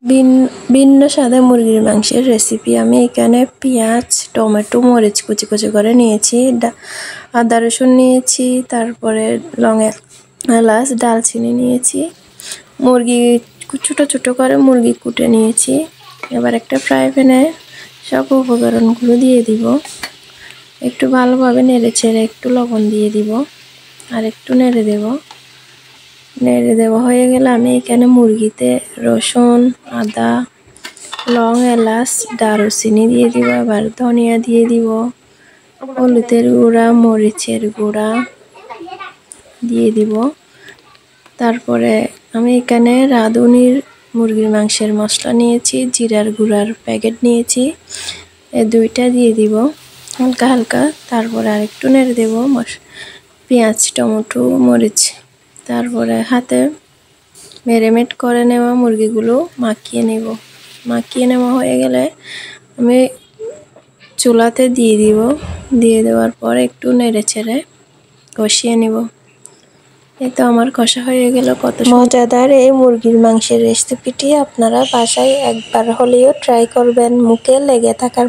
ভিন্ন স্বাদে মুরগির মাংসের রেসিপি। আমি এখানে পেঁয়াজ, টমেটো, মরিচ কুচি কুচি করে নিয়েছি, আদা রসুন নিয়েছি, তারপরে লং এলাচ, দালচিনি নিয়েছি, মুরগি ছোটো ছোটো করে মুরগি কুটে নিয়েছি। এবার একটা ফ্রাই প্যানে সব উপকরণগুলো দিয়ে দিব, একটু ভালোভাবে নেড়ে ছেড়ে একটু লবণ দিয়ে দিব, আর একটু নেড়ে দেওয়া হয়ে গেলে আমি এখানে মুরগিতে রসুন, আদা, লং এলাচ, দারুচিনি দিয়ে দিব, আবার ধনিয়া দিয়ে দিব, হলুদের গুঁড়া, মরিচের গুঁড়া দিয়ে দিব। তারপরে আমি এখানে রাঁধুনির মুরগির মাংসের মশলা নিয়েছি, জিরার গুঁড়ার প্যাকেট নিয়েছি, এই দুইটা দিয়ে দিব হালকা হালকা। তারপরে আর একটু নেড়ে দেব পেঁয়াজ, টমেটো, মরিচ, তারপরে হাতে ম্যারিনেট করে নেওয়া মুরগিগুলো মাখিয়ে নেওয়া হয়ে গেলে আমি চুলাতে দিয়ে দেওয়ার পর একটু নেড়ে ছেড়ে কষিয়ে নেব। এই তো আমার কষা হয়ে গেল। কত মজাদার এই মুরগির মাংসের রেসিপিটি আপনারা বাসায় একবার হলেও ট্রাই করবেন, মুখে লেগে থাকার